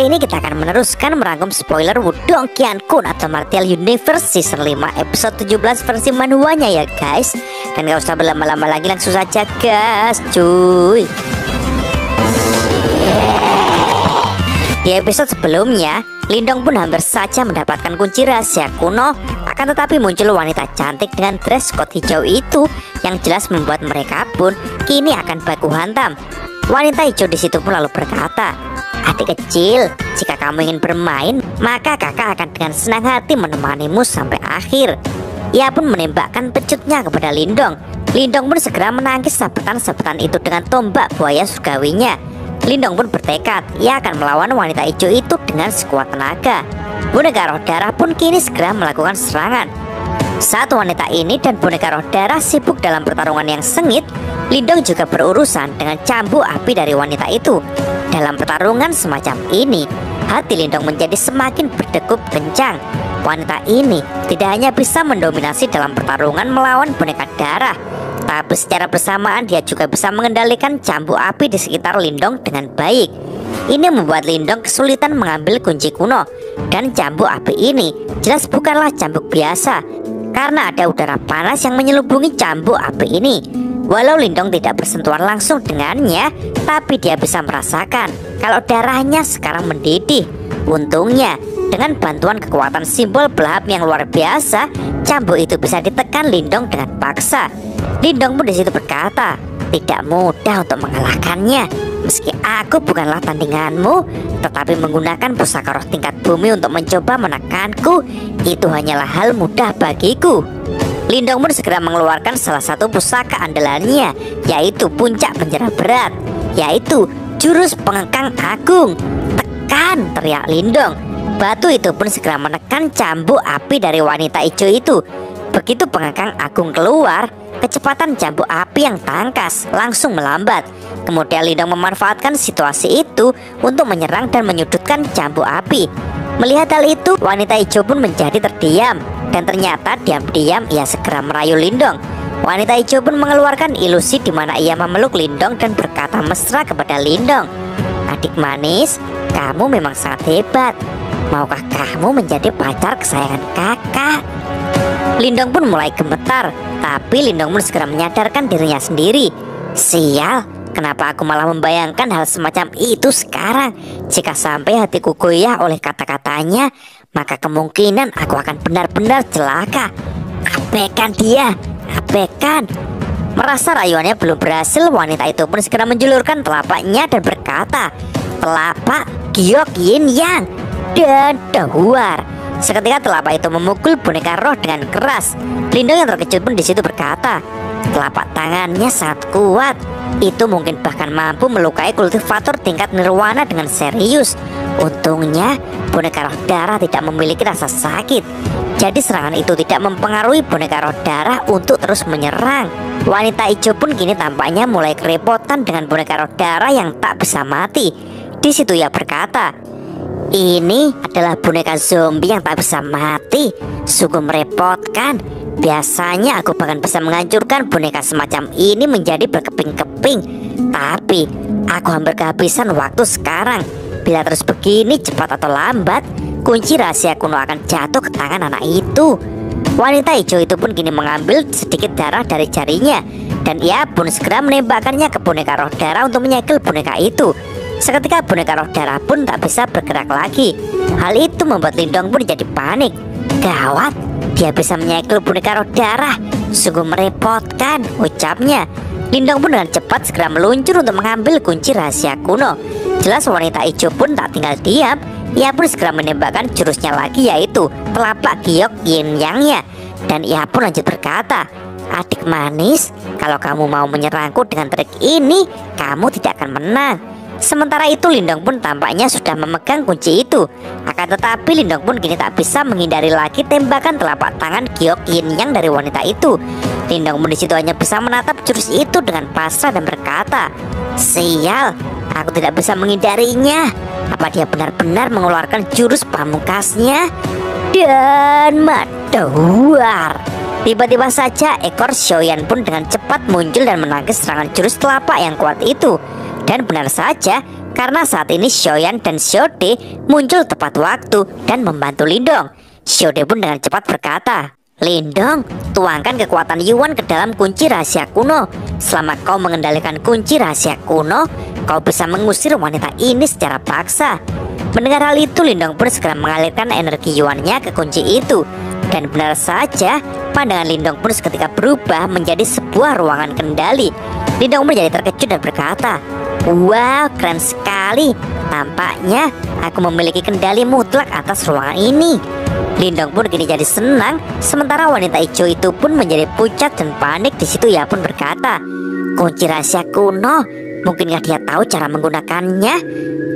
Kali ini kita akan meneruskan merangkum spoiler Wudong Qiankun atau Martial Universe Season 5 episode 17 versi manuanya ya guys. Dan gak usah berlama-lama lagi, langsung saja gas cuy. Di episode sebelumnya, Lindong pun hampir saja mendapatkan kunci rahasia kuno. Akan tetapi muncul wanita cantik dengan dress code hijau itu yang jelas membuat mereka pun kini akan baku hantam. Wanita hijau di situ pun lalu berkata, "Adik kecil, jika kamu ingin bermain, maka kakak akan dengan senang hati menemanimu sampai akhir." Ia pun menembakkan pecutnya kepada Lindong. Lindong pun segera menangkis sabetan-sabetan itu dengan tombak buaya surgawinya. Lindong pun bertekad ia akan melawan wanita hijau itu dengan sekuat tenaga. Boneka roh darah pun kini segera melakukan serangan. Saat wanita ini dan boneka roh darah sibuk dalam pertarungan yang sengit, Lindong juga berurusan dengan cambuk api dari wanita itu. Dalam pertarungan semacam ini, hati Lindong menjadi semakin berdegup kencang. Wanita ini tidak hanya bisa mendominasi dalam pertarungan melawan boneka darah, tapi secara bersamaan dia juga bisa mengendalikan cambuk api di sekitar Lindong dengan baik. Ini membuat Lindong kesulitan mengambil kunci kuno. Dan cambuk api ini jelas bukanlah cambuk biasa, karena ada udara panas yang menyelubungi cambuk api ini. Walau Lindong tidak bersentuhan langsung dengannya, tapi dia bisa merasakan kalau darahnya sekarang mendidih. Untungnya, dengan bantuan kekuatan simbol belahap yang luar biasa, cambuk itu bisa ditekan Lindong dengan paksa. Lindong pun di situ berkata, "Tidak mudah untuk mengalahkannya. Meski aku bukanlah tandinganmu, tetapi menggunakan pusaka roh tingkat bumi untuk mencoba menekanku, itu hanyalah hal mudah bagiku." Lindong pun segera mengeluarkan salah satu pusaka andalannya, yaitu puncak penjara berat, yaitu jurus pengekang agung. "Tekan!" teriak Lindong. Batu itu pun segera menekan cambuk api dari wanita hijau itu. Begitu pengekang agung keluar, kecepatan cambuk api yang tangkas langsung melambat. Kemudian Lindong memanfaatkan situasi itu untuk menyerang dan menyudutkan cambuk api. Melihat hal itu, wanita hijau pun menjadi terdiam. Dan ternyata diam-diam ia segera merayu Lindong. Wanita hijau pun mengeluarkan ilusi di mana ia memeluk Lindong dan berkata mesra kepada Lindong, "Adik manis, kamu memang sangat hebat. Maukah kamu menjadi pacar kesayangan kakak?" Lindong pun mulai gemetar, tapi Lindong pun segera menyadarkan dirinya sendiri. "Sial, kenapa aku malah membayangkan hal semacam itu sekarang? Jika sampai hatiku goyah oleh kata-katanya, maka kemungkinan aku akan benar-benar celaka. Abaikan dia, abaikan." Merasa rayuannya belum berhasil, wanita itu pun segera menjulurkan telapaknya dan berkata, "Telapak Giok Yin Yang," dan dahuar. Seketika telapak itu memukul boneka roh dengan keras. Lindong yang terkejut pun di situ berkata, "Telapak tangannya sangat kuat. Itu mungkin bahkan mampu melukai kultivator tingkat nirwana dengan serius. Untungnya boneka roh darah tidak memiliki rasa sakit. Jadi serangan itu tidak mempengaruhi boneka roh darah untuk terus menyerang." Wanita hijau pun kini tampaknya mulai kerepotan dengan boneka roh darah yang tak bisa mati. Di situ ia berkata, "Ini adalah boneka zombie yang tak bisa mati. Sungguh merepotkan. Biasanya aku bahkan bisa menghancurkan boneka semacam ini menjadi berkeping-keping. Tapi aku hampir kehabisan waktu sekarang. Bila terus begini cepat atau lambat, kunci rahasia kuno akan jatuh ke tangan anak itu." Wanita hijau itu pun kini mengambil sedikit darah dari jarinya, dan ia pun segera menembakkannya ke boneka roh darah untuk menyegel boneka itu. Seketika boneka roh darah pun tak bisa bergerak lagi. Hal itu membuat Lindong pun jadi panik. Gawat, dia bisa menyegel boneka roh darah. Sungguh merepotkan, ucapnya. Lindong pun dengan cepat segera meluncur untuk mengambil kunci rahasia kuno. Jelas wanita hijau pun tak tinggal diam. Ia pun segera menembakkan jurusnya lagi, yaitu telapak Giok Yin Yang-nya. Dan ia pun lanjut berkata, "Adik manis, kalau kamu mau menyerangku dengan trik ini, kamu tidak akan menang." Sementara itu Lindong pun tampaknya sudah memegang kunci itu. Akan tetapi Lindong pun kini tak bisa menghindari lagi tembakan telapak tangan Giok Yin Yang dari wanita itu. Lindong pun disitu hanya bisa menatap jurus itu dengan pasrah dan berkata, "Sial, aku tidak bisa menghindarinya. Apa dia benar-benar mengeluarkan jurus pamungkasnya?" Dan madahuar. Tiba-tiba saja ekor Xiaoyan pun dengan cepat muncul dan menangkis serangan jurus telapak yang kuat itu. Dan benar saja, Karena saat ini Xiaoyan dan Xiaode muncul tepat waktu dan membantu Lindong. Xiaode pun dengan cepat berkata, "Lindong, tuangkan kekuatan Yuan ke dalam kunci rahasia kuno. Selama kau mengendalikan kunci rahasia kuno, kau bisa mengusir wanita ini secara paksa." Mendengar hal itu, Lindong pun segera mengalirkan energi Yuannya ke kunci itu. Dan benar saja, pandangan Lindong pun seketika berubah menjadi sebuah ruangan kendali. Lindong pun menjadi terkejut dan berkata, "Wow, keren sekali. Tampaknya aku memiliki kendali mutlak atas ruangan ini." Lindong pun kini jadi senang, sementara wanita hijau itu pun menjadi pucat dan panik. Di situ ia pun berkata, "Kunci rahasia kuno, mungkinkah dia tahu cara menggunakannya?"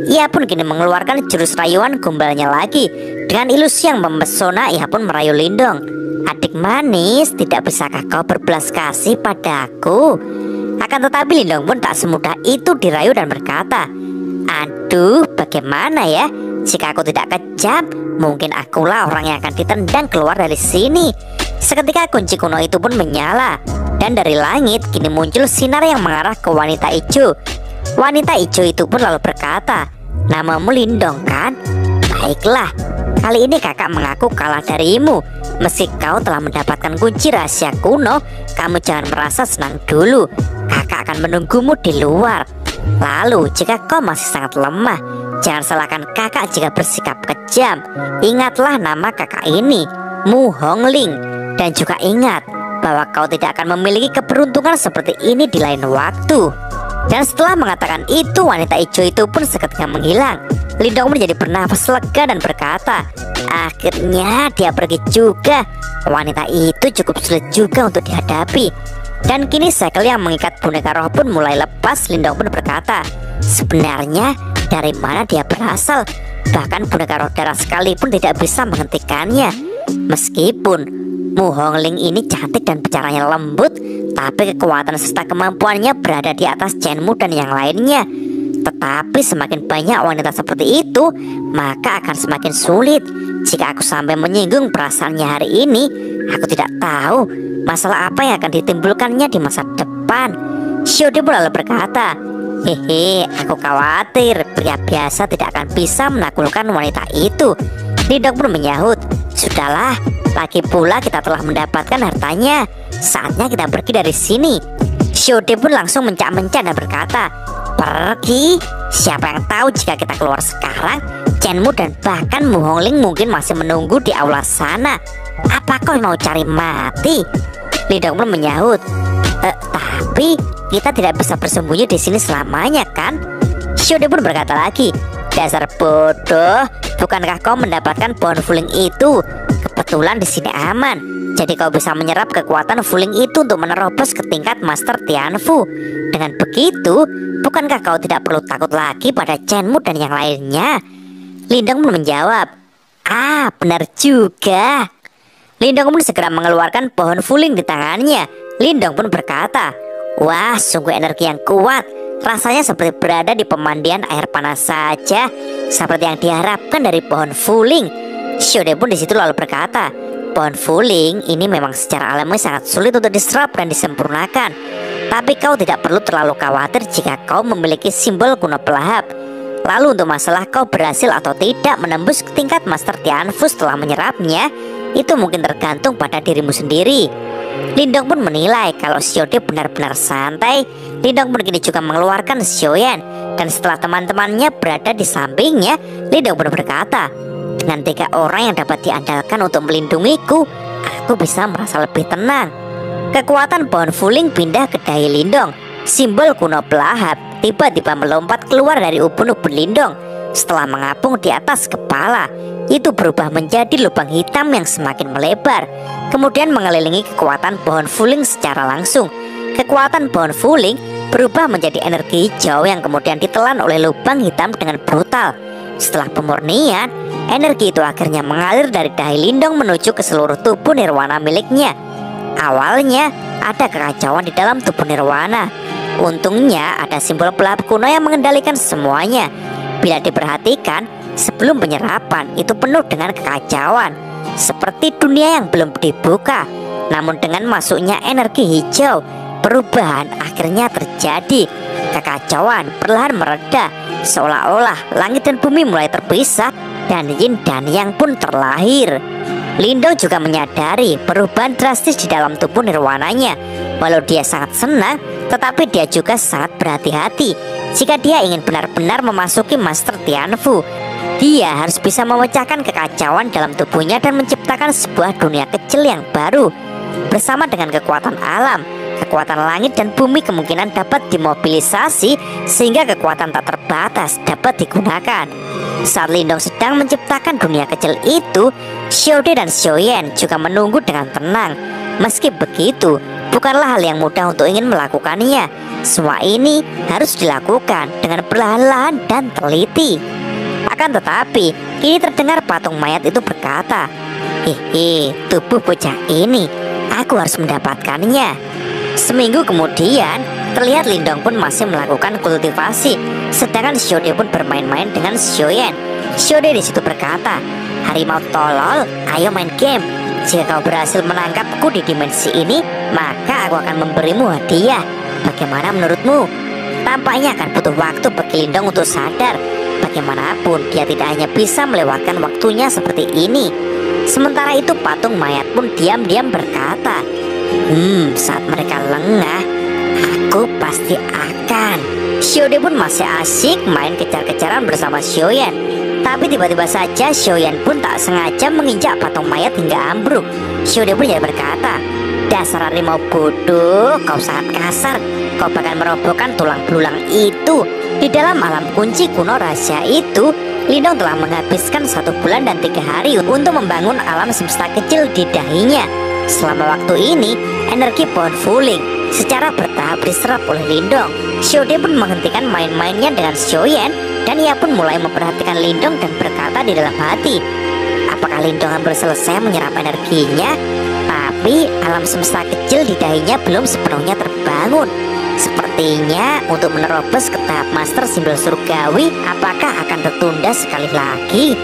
Ia pun kini mengeluarkan jurus rayuan gombalnya lagi. Dengan ilusi yang memesona, ia pun merayu Lindong. "Adik manis, tidak bisakah kau berbelas kasih padaku?" Akan tetapi Lindong pun tak semudah itu dirayu dan berkata, "Aduh, bagaimana ya? Jika aku tidak kejam, mungkin akulah orang yang akan ditendang keluar dari sini." Seketika kunci kuno itu pun menyala, dan dari langit kini muncul sinar yang mengarah ke wanita hijau. Wanita hijau itu pun lalu berkata, "Namamu Lindong kan? Baiklah, kali ini kakak mengaku kalah darimu. Meski kau telah mendapatkan kunci rahasia kuno, kamu jangan merasa senang dulu. Kakak akan menunggumu di luar. Lalu jika kau masih sangat lemah, jangan salahkan kakak jika bersikap kejam. Ingatlah nama kakak ini, Mu Hongling. Dan juga ingat bahwa kau tidak akan memiliki keberuntungan seperti ini di lain waktu." Dan setelah mengatakan itu, wanita hijau itu pun seketika menghilang. Lindong menjadi bernafas lega dan berkata, "Akhirnya dia pergi juga. Wanita itu cukup sulit juga untuk dihadapi." Dan kini segel yang mengikat boneka roh pun mulai lepas. Lindong pun berkata, "Sebenarnya dari mana dia berasal? Bahkan boneka roh darah sekalipun tidak bisa menghentikannya. Meskipun Mu Hongling ini cantik dan bicaranya lembut, tapi kekuatan serta kemampuannya berada di atas Chenmu dan yang lainnya. Tetapi semakin banyak wanita seperti itu, maka akan semakin sulit. Jika aku sampai menyinggung perasaannya hari ini, aku tidak tahu masalah apa yang akan ditimbulkannya di masa depan." Xiaode pun lalu berkata, "Hehe, aku khawatir pria biasa tidak akan bisa menaklukkan wanita itu." Lindong pun menyahut, "Sudahlah, lagi pula kita telah mendapatkan hartanya. Saatnya kita pergi dari sini." Xiaode pun langsung mencak-mencak dan berkata, "Pergi? Siapa yang tahu jika kita keluar sekarang, Chenmu dan bahkan Mu Hongling mungkin masih menunggu di aula sana. Apa kau mau cari mati?" Lindong pun menyahut, "Tapi kita tidak bisa bersembunyi di sini selamanya kan?" Xiaode pun berkata lagi, "Dasar bodoh, bukankah kau mendapatkan pohon fuling itu? Kebetulan di sini aman. Jadi kau bisa menyerap kekuatan fuling itu untuk menerobos ke tingkat Master Tianfu. Dengan begitu, bukankah kau tidak perlu takut lagi pada Chenmu dan yang lainnya?" Lindong pun menjawab, "Ah, benar juga." Lindong pun segera mengeluarkan pohon fuling di tangannya. Lindong pun berkata, "Wah, sungguh energi yang kuat. Rasanya seperti berada di pemandian air panas saja, seperti yang diharapkan dari pohon fuling." Xiaode pun di situ lalu berkata, "Pohon fuling ini memang secara alami sangat sulit untuk diserap dan disempurnakan. Tapi kau tidak perlu terlalu khawatir jika kau memiliki simbol kuno pelahap. Lalu untuk masalah kau berhasil atau tidak menembus ke tingkat Master Tianfu setelah menyerapnya, itu mungkin tergantung pada dirimu sendiri." Lindong pun menilai kalau Xiaode benar-benar santai. Lindong pun kini juga mengeluarkan Xiaoyan, dan setelah teman-temannya berada di sampingnya, Lindong pun berkata, "Dengan 3 orang yang dapat diandalkan untuk melindungiku, aku bisa merasa lebih tenang." Kekuatan pohon fuling pindah ke dahi Lindong. Simbol kuno pelahap tiba-tiba melompat keluar dari ubun-ubun Lindong. Setelah mengapung di atas kepala, itu berubah menjadi lubang hitam yang semakin melebar, kemudian mengelilingi kekuatan pohon fuling secara langsung. Kekuatan pohon fuling berubah menjadi energi hijau yang kemudian ditelan oleh lubang hitam dengan brutal. Setelah pemurnian, energi itu akhirnya mengalir dari dahi Lindong menuju ke seluruh tubuh nirwana miliknya. Awalnya ada kekacauan di dalam tubuh nirwana. Untungnya ada simbol pelahap kuno yang mengendalikan semuanya. Bila diperhatikan, sebelum penyerapan itu penuh dengan kekacauan, seperti dunia yang belum dibuka. Namun dengan masuknya energi hijau, perubahan akhirnya terjadi. Kekacauan perlahan mereda, seolah-olah langit dan bumi mulai terpisah dan yin dan yang pun terlahir. Lindong juga menyadari perubahan drastis di dalam tubuh nirwananya. Walau dia sangat senang, tetapi dia juga sangat berhati-hati. Jika dia ingin benar-benar memasuki Master Tianfu, dia harus bisa memecahkan kekacauan dalam tubuhnya dan menciptakan sebuah dunia kecil yang baru. Bersama dengan kekuatan alam, kekuatan langit dan bumi kemungkinan dapat dimobilisasi sehingga kekuatan tak terbatas dapat digunakan. Saat Lindong sedang menciptakan dunia kecil itu, Xiaode dan Xiaoyan juga menunggu dengan tenang. Meski begitu, bukanlah hal yang mudah untuk ingin melakukannya. Semua ini harus dilakukan dengan perlahan-lahan dan teliti. Akan tetapi, kini terdengar patung mayat itu berkata, tubuh bocah ini, aku harus mendapatkannya. Seminggu kemudian, terlihat Lindong pun masih melakukan kultivasi, sedangkan Xiaode pun bermain-main dengan Xiaoyan. Xiaode di situ berkata, harimau tolol, ayo main game. Jika kau berhasil menangkapku di dimensi ini, maka aku akan memberimu hadiah. Bagaimana menurutmu? Tampaknya akan butuh waktu bagi Lindong untuk sadar. Bagaimanapun, dia tidak hanya bisa melewatkan waktunya seperti ini. Sementara itu patung mayat pun diam-diam berkata, saat mereka lengah, aku pasti akan. Xiaode pun masih asik main kejar-kejaran bersama Xiaoyan. Tapi tiba-tiba saja Xiaoyan pun tak sengaja menginjak patung mayat hingga ambruk. Xiaode pun jadi berkata, dasar harimau bodoh, kau sangat kasar. Kau bahkan merobohkan tulang belulang itu. Di dalam alam kunci kuno rahasia itu, Lindong telah menghabiskan 1 bulan dan 3 hari untuk membangun alam semesta kecil di dahinya. Selama waktu ini, energi pohon Fuling secara bertahap diserap oleh Lindong. Xiaode pun menghentikan main-mainnya dengan Xiaoyan dan ia pun mulai memperhatikan Lindong dan berkata di dalam hati, apakah Lindong hampir selesai menyerap energinya? Tapi alam semesta kecil di dahinya belum sepenuhnya terbangun. Sepertinya untuk menerobos ke tahap Master Simbol Surgawi, apakah akan tertunda sekali lagi?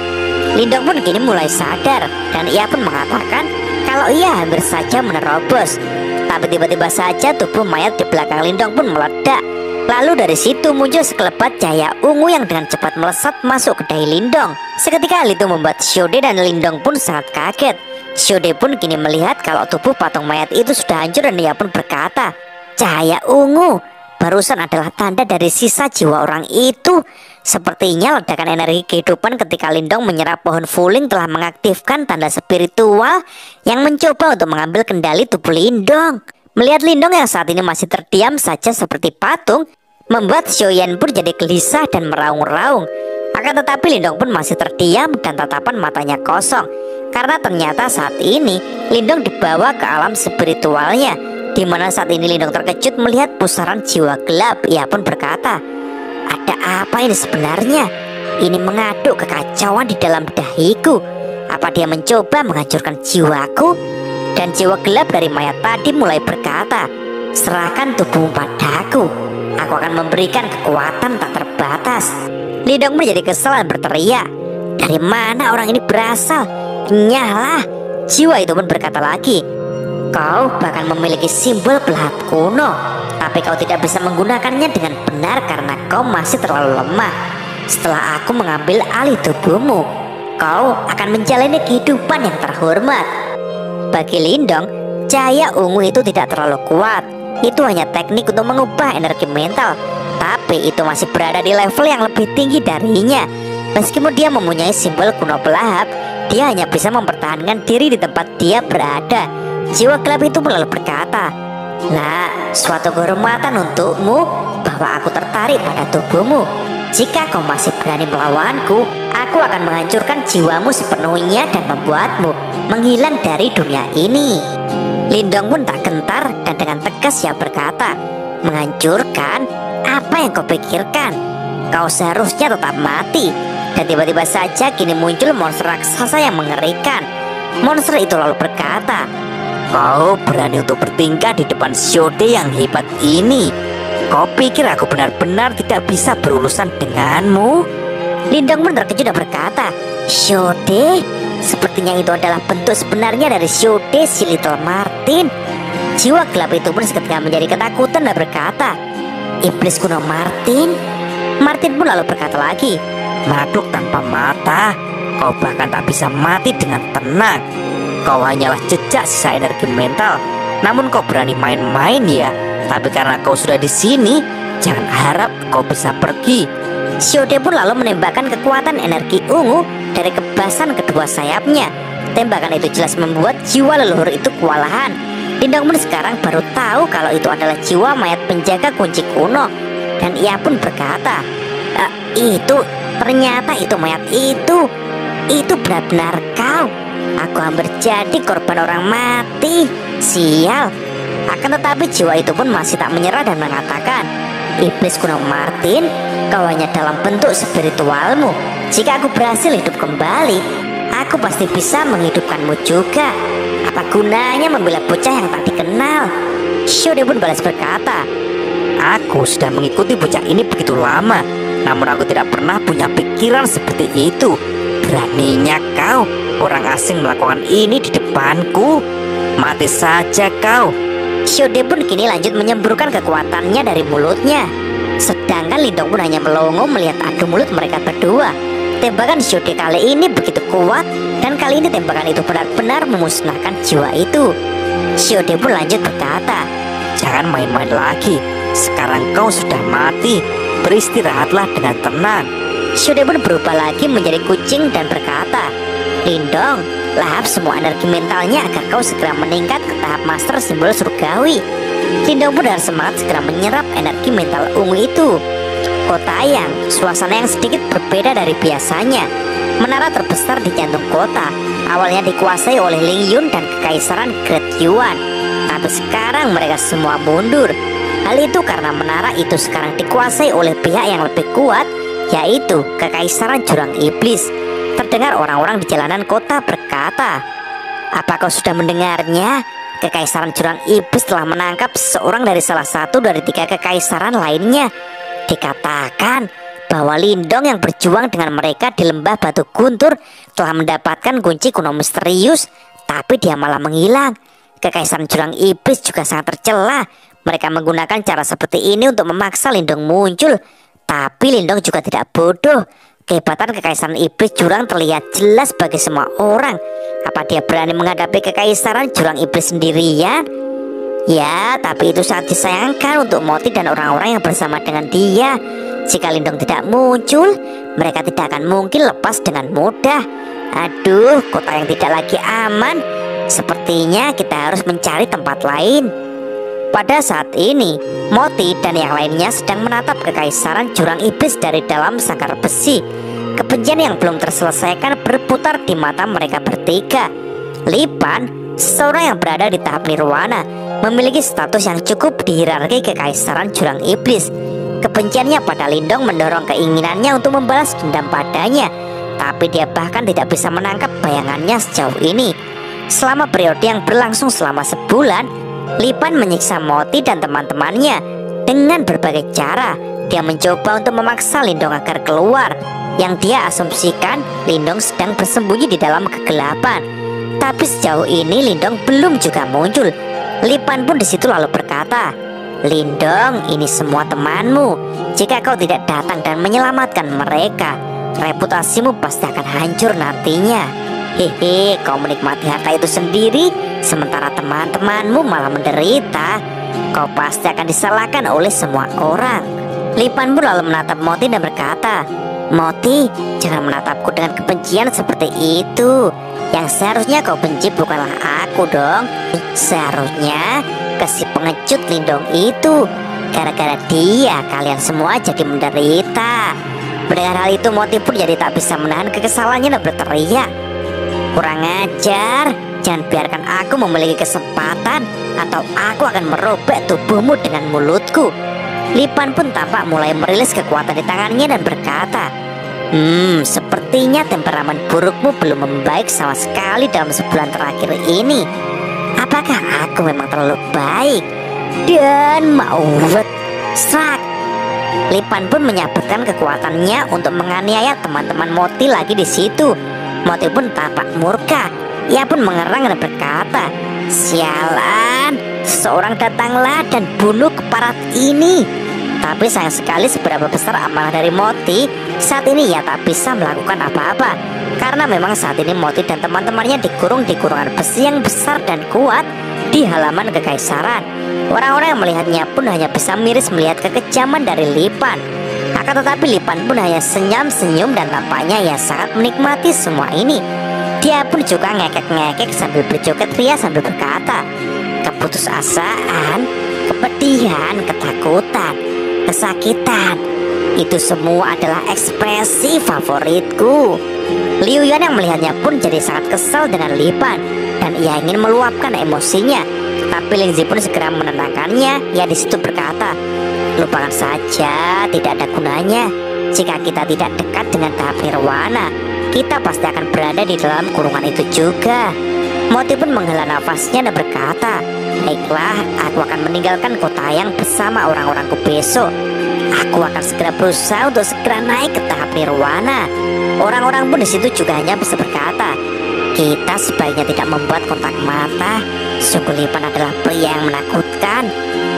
Lindong pun kini mulai sadar dan ia pun mengatakan kalau ia hampir saja menerobos. Tapi tiba-tiba saja tubuh mayat di belakang Lindong pun meledak. Lalu dari situ muncul sekelebat cahaya ungu yang dengan cepat melesat masuk ke dahi Lindong. Seketika hal itu membuat Xiaode dan Lindong pun sangat kaget. Xiaode pun kini melihat kalau tubuh patung mayat itu sudah hancur dan ia pun berkata, cahaya ungu barusan adalah tanda dari sisa jiwa orang itu. Sepertinya ledakan energi kehidupan ketika Lindong menyerap pohon Fuling telah mengaktifkan tanda spiritual yang mencoba untuk mengambil kendali tubuh Lindong. Melihat Lindong yang saat ini masih terdiam saja seperti patung, membuat Xiaoyan pun jadi gelisah dan meraung-raung. Akan tetapi Lindong pun masih terdiam dan tatapan matanya kosong. Karena ternyata saat ini Lindong dibawa ke alam spiritualnya, di mana saat ini Lindong terkejut melihat pusaran jiwa gelap. Ia pun berkata, ada apa ini sebenarnya? Ini mengaduk kekacauan di dalam dahiku. Apa dia mencoba menghancurkan jiwaku? Dan jiwa gelap dari mayat tadi mulai berkata, serahkan tubuhmu padaku. Aku akan memberikan kekuatan tak terbatas. Lindong menjadi kesal dan berteriak, dari mana orang ini berasal? Nyala. Jiwa itu pun berkata lagi, kau bahkan memiliki simbol belahat kuno, tapi kau tidak bisa menggunakannya dengan benar karena kau masih terlalu lemah. Setelah aku mengambil alih tubuhmu, kau akan menjalani kehidupan yang terhormat. Bagi Lindong, cahaya ungu itu tidak terlalu kuat. Itu hanya teknik untuk mengubah energi mental, tapi itu masih berada di level yang lebih tinggi darinya. Meskipun dia mempunyai simbol kuno pelahap, dia hanya bisa mempertahankan diri di tempat dia berada. Jiwa gelap itu lalu berkata, nah, suatu kehormatan untukmu bahwa aku tertarik pada tubuhmu. Jika kau masih berani melawanku, aku akan menghancurkan jiwamu sepenuhnya dan membuatmu menghilang dari dunia ini. Lindong pun tak gentar dan dengan tegas ia berkata, menghancurkan? Apa yang kau pikirkan? Kau seharusnya tetap mati. Dan tiba-tiba saja kini muncul monster raksasa yang mengerikan. Monster itu lalu berkata, kau berani untuk bertingkah di depan Xiaode yang hebat ini? Kau pikir aku benar-benar tidak bisa berurusan denganmu? Lindong pun terkejut dan berkata, Xiaode? Sepertinya itu adalah bentuk sebenarnya dari Xiaode si Little Martin. Jiwa gelap itu pun seketika menjadi ketakutan dan berkata, Iblis kuno Martin. Martin pun lalu berkata lagi, makhluk tanpa mata, kau bahkan tak bisa mati dengan tenang. Kau hanyalah jejak sisa energi mental. Namun kau berani main-main ya. Tapi karena kau sudah di sini, jangan harap kau bisa pergi. Xiaode pun lalu menembakkan kekuatan energi ungu dari kebasan kedua sayapnya. Tembakan itu jelas membuat jiwa leluhur itu kewalahan. Lindong pun sekarang baru tahu kalau itu adalah jiwa mayat penjaga kunci kuno. Dan ia pun berkata, ternyata itu mayat itu benar-benar kau. Aku hampir jadi korban orang mati. Sial. Akan tetapi jiwa itu pun masih tak menyerah dan mengatakan, iblis kuno Martin, kau hanya dalam bentuk spiritualmu. Jika aku berhasil hidup kembali, aku pasti bisa menghidupkanmu juga. Apa gunanya membela bocah yang tak dikenal? Xiaode pun balas berkata, aku sudah mengikuti bocah ini begitu lama, namun aku tidak pernah punya pikiran seperti itu. Beraninya kau, orang asing, melakukan ini di depanku. Mati saja kau. Xiaode pun kini lanjut menyemburkan kekuatannya dari mulutnya. Sedangkan Lindong pun hanya melongo melihat adu mulut mereka berdua. Tembakan Xiaode kali ini begitu kuat, dan kali ini tembakan itu benar-benar memusnahkan jiwa itu. Xiaode pun lanjut berkata, jangan main-main lagi. Sekarang kau sudah mati. Beristirahatlah dengan tenang. Xiaode pun berubah lagi menjadi kucing dan berkata, Lindong, lahap semua energi mentalnya agar kau segera meningkat ke tahap master simbol surgawi. Lindong pun dengan semangat segera menyerap energi mental ungu itu. Kota yang suasana yang sedikit berbeda dari biasanya. Menara terbesar di jantung kota awalnya dikuasai oleh Ling Yun dan Kekaisaran Great Yuan. Tapi sekarang mereka semua mundur. Hal itu karena menara itu sekarang dikuasai oleh pihak yang lebih kuat, yaitu Kekaisaran Jurang Iblis. Terdengar orang-orang di jalanan kota berkata, apa kau sudah mendengarnya? Kekaisaran Jurang Iblis telah menangkap seorang dari salah satu dari 3 kekaisaran lainnya. Dikatakan bahwa Lindong yang berjuang dengan mereka di lembah Batu Guntur telah mendapatkan kunci kuno misterius, tapi dia malah menghilang. Kekaisaran Jurang Iblis juga sangat tercela. Mereka menggunakan cara seperti ini untuk memaksa Lindong muncul. Tapi Lindong juga tidak bodoh. Kehebatan Kekaisaran Iblis Jurang terlihat jelas bagi semua orang. Apa dia berani menghadapi Kekaisaran Jurang Iblis sendirian? Ya, tapi itu sangat disayangkan untuk Moti dan orang-orang yang bersama dengan dia. Jika Lindong tidak muncul, mereka tidak akan mungkin lepas dengan mudah. Aduh, kota yang tidak lagi aman. Sepertinya kita harus mencari tempat lain. Pada saat ini, Moti dan yang lainnya sedang menatap Kekaisaran Jurang Iblis dari dalam sangkar besi. Kebencian yang belum terselesaikan berputar di mata mereka bertiga. Lipan, seseorang yang berada di tahap nirwana, memiliki status yang cukup di hierarki Kekaisaran Jurang Iblis. Kebenciannya pada Lindong mendorong keinginannya untuk membalas dendam padanya. Tapi dia bahkan tidak bisa menangkap bayangannya sejauh ini. Selama periode yang berlangsung selama sebulan, Lipan menyiksa Moti dan teman-temannya dengan berbagai cara. Dia mencoba untuk memaksa Lindong agar keluar, yang dia asumsikan Lindong sedang bersembunyi di dalam kegelapan. Tapi sejauh ini Lindong belum juga muncul. Lipan pun di situ lalu berkata, Lindong, ini semua temanmu. Jika kau tidak datang dan menyelamatkan mereka, reputasimu pasti akan hancur nantinya. Hehe, kau menikmati harta itu sendiri, sementara teman-temanmu malah menderita. Kau pasti akan disalahkan oleh semua orang. Lipan pun lalu menatap Moti dan berkata, Moti, jangan menatapku dengan kebencian seperti itu. Yang seharusnya kau benci bukanlah aku dong. Seharusnya ke si pengecut Lindong itu. Gara-gara dia kalian semua jadi menderita. Mendengar hal itu Moti pun jadi tak bisa menahan kekesalannya dan berteriak, kurang ajar, jangan biarkan aku memiliki kesempatan, atau aku akan merobek tubuhmu dengan mulutku. Lipan pun tampak mulai merilis kekuatan di tangannya dan berkata, sepertinya temperamen burukmu belum membaik sama sekali dalam sebulan terakhir ini. Apakah aku memang terlalu baik? Dan mauvet strak. Lipan pun menyabetkan kekuatannya untuk menganiaya teman-teman Moti lagi di situ. Moti pun tampak murka. Ia pun mengerang dan berkata, sialan, seorang datanglah dan bunuh keparat ini. Tapi sayang sekali seberapa besar amanah dari Moti, saat ini ia tak bisa melakukan apa-apa. Karena memang saat ini Moti dan teman-temannya dikurung di kurungan besi yang besar dan kuat di halaman kekaisaran. Orang-orang yang melihatnya pun hanya bisa miris melihat kekejaman dari Lipan. Akan tetapi Lipan pun hanya senyum-senyum dan tampaknya ia sangat menikmati semua ini. Dia pun juga ngekek-ngekek sambil berjoget ria sambil berkata, keputusasaan, kepedihan, ketakutan, kesakitan, itu semua adalah ekspresi favoritku. Liu Yuan yang melihatnya pun jadi sangat kesal dengan Lipan dan ia ingin meluapkan emosinya. Tapi Ling Zi pun segera menenangkannya. Ia di situ berkata, lupakan saja, tidak ada gunanya. Jika kita tidak dekat dengan tahap nirwana, kita pasti akan berada di dalam kurungan itu juga. Moti pun menghela nafasnya dan berkata, baiklah, aku akan meninggalkan kota yang bersama orang-orangku besok. Aku akan segera berusaha untuk segera naik ke tahap nirwana. Orang-orang pun di situ juga hanya bisa berkata, kita sebaiknya tidak membuat kontak mata. Sungguh Lipan adalah pria yang menakutkan.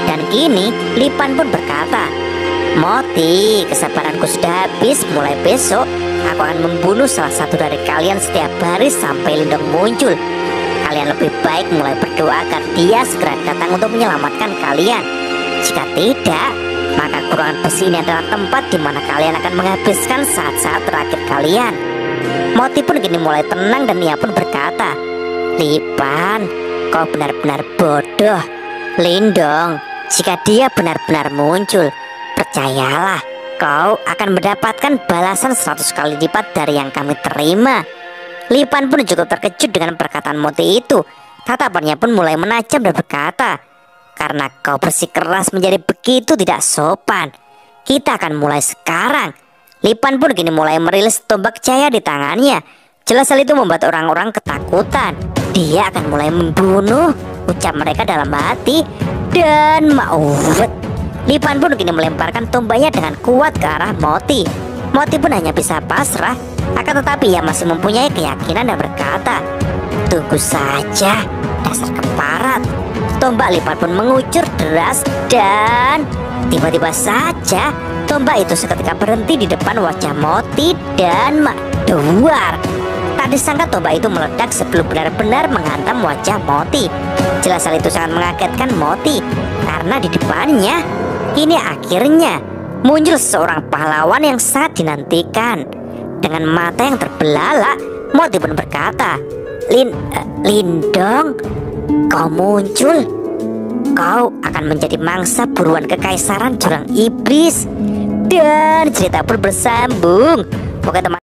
Dan kini Lipan pun berkata, Moti, kesabaranku sudah habis. Mulai besok aku akan membunuh salah satu dari kalian setiap hari sampai Lindong muncul. Kalian lebih baik mulai berdoa agar dia segera datang untuk menyelamatkan kalian. Jika tidak, maka kurungan besi ini adalah tempat di mana kalian akan menghabiskan saat-saat terakhir kalian. Moti pun kini mulai tenang dan ia pun berkata, Lipan, kau benar-benar bodoh. Lindong, jika dia benar-benar muncul, percayalah, kau akan mendapatkan balasan 100 kali lipat dari yang kami terima. Lipan pun cukup terkejut dengan perkataan Moti itu. Tatapannya pun mulai menajam dan berkata, karena kau bersikeras menjadi begitu tidak sopan, kita akan mulai sekarang. Lipan pun kini mulai merilis tombak cahaya di tangannya. Jelas hal itu membuat orang-orang ketakutan. Dia akan mulai membunuh, ucap mereka dalam hati. Dan maut. Lipan pun kini melemparkan tombaknya dengan kuat ke arah Moti. Moti pun hanya bisa pasrah. Akan tetapi ia masih mempunyai keyakinan dan berkata, tunggu saja, dasar keparat. Tombak Lipan pun mengucur deras dan tiba-tiba saja tombak itu seketika berhenti di depan wajah Moti dan Duar. Tak disangka tombak itu meledak sebelum benar-benar menghantam wajah Moti. Jelas hal itu sangat mengagetkan Moti, karena di depannya kini akhirnya muncul seorang pahlawan yang sangat dinantikan. Dengan mata yang terbelalak, Moti pun berkata, Lindong, kau muncul. Kau akan menjadi mangsa buruan kekaisaran jurang iblis. Dan cerita pun bersambung. Oke teman